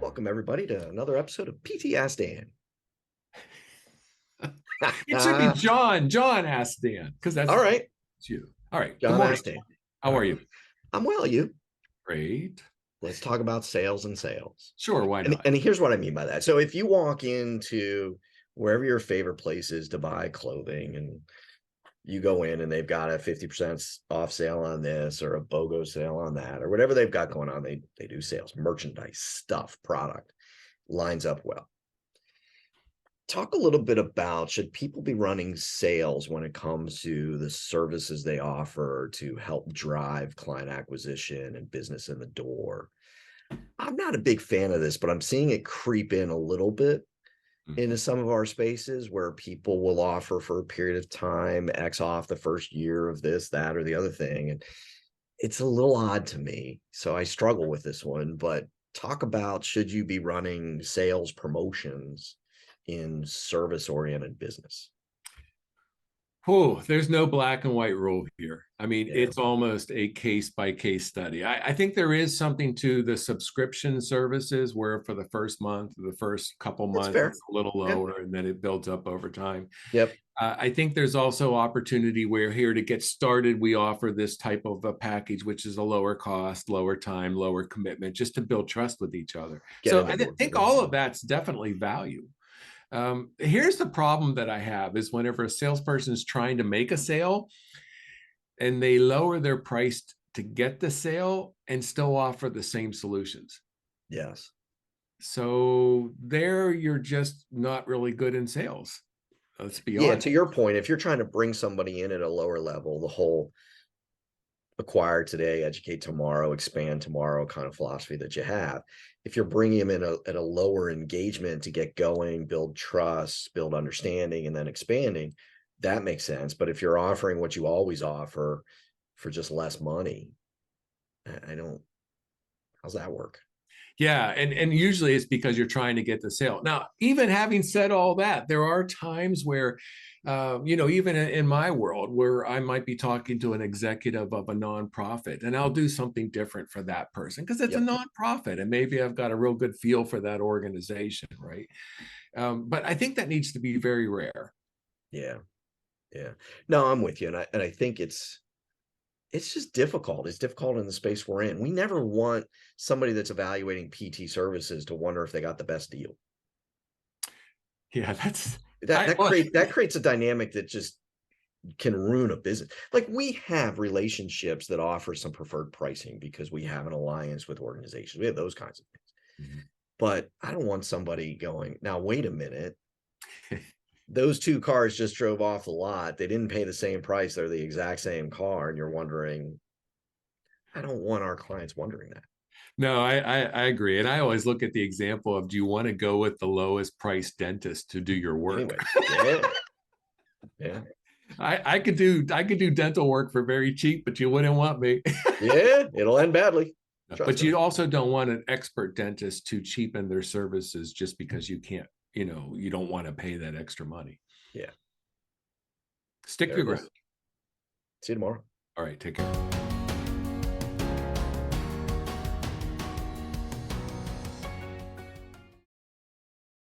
Welcome, everybody, to another episode of PT Ask Dan. It should be John. John asked Dan, because that's All right. it's you. All right. Good John morning. Ask Dan. How are you? I'm well, you. Great. Let's talk about sales and sales. Sure, why And, not? and here's what I mean by that. So if you walk into wherever your favorite place is to buy clothing and you go in and they've got a 50% off sale on this or a BOGO sale on that or whatever they've got going on, they do sales, merchandise, stuff, product, lines up well. Talk a little bit about, should people be running sales when it comes to the services they offer to help drive client acquisition and business in the door? I'm not a big fan of this, but I'm seeing it creep in a little bit into some of our spaces where people will offer for a period of time X off the first year of this, that, or the other thing. And it's a little odd to me. So I struggle with this one, but talk about, should you be running sales promotions in service-oriented business? Oh, there's no black and white rule here. I mean, Yeah. it's almost a case by case study. I think there is something to the subscription services where for the first month, the first couple That's months, fair. it's a little lower and then it builds up over time. Yep. I think there's also opportunity where here to get started, we offer this type of a package, which is a lower cost, lower time, lower commitment, just to build trust with each other. So I think all of that's definitely value. Here's the problem that I have is whenever a salesperson is trying to make a sale and they lower their price to get the sale and still offer the same solutions. Yes. So there you're just not really good in sales. Let's be Yeah, honest. to your point, if you're trying to bring somebody in at a lower level, the whole acquire today, educate tomorrow, expand tomorrow kind of philosophy that you have, if you're bringing them in at a lower engagement to get going, build trust, build understanding, and then expanding, that makes sense. But if you're offering what you always offer for just less money, I don't, how's that work? Yeah, and usually it's because you're trying to get the sale. Now, even having said all that, there are times where, even in my world, where I might be talking to an executive of a nonprofit, and I'll do something different for that person because it's a Yep. nonprofit, and maybe I've got a real good feel for that organization, right? But I think that needs to be very rare. Yeah. Yeah. No, I'm with you. And I think it's just difficult. It's difficult in the space we're in. We never want somebody that's evaluating PT services to wonder if they got the best deal. Yeah, that's That creates a dynamic that just can ruin a business. Like, we have relationships that offer some preferred pricing because we have an alliance with organizations. We have those kinds of things. Mhm. But I don't want somebody going, now wait a minute. Those two cars just drove off the lot. They didn't pay the same price. They're the exact same car. And you're wondering, I don't want our clients wondering that. No, I agree. And I always look at the example of, do you want to go with the lowest price dentist to do your work? Anyway, yeah. Yeah. I could do dental work for very cheap, but you wouldn't want me. Yeah, it'll end badly. But you also don't want an expert dentist to cheapen their services just because you can't, you don't want to pay that extra money. Yeah. Stick your ground. See you tomorrow. All right, take care.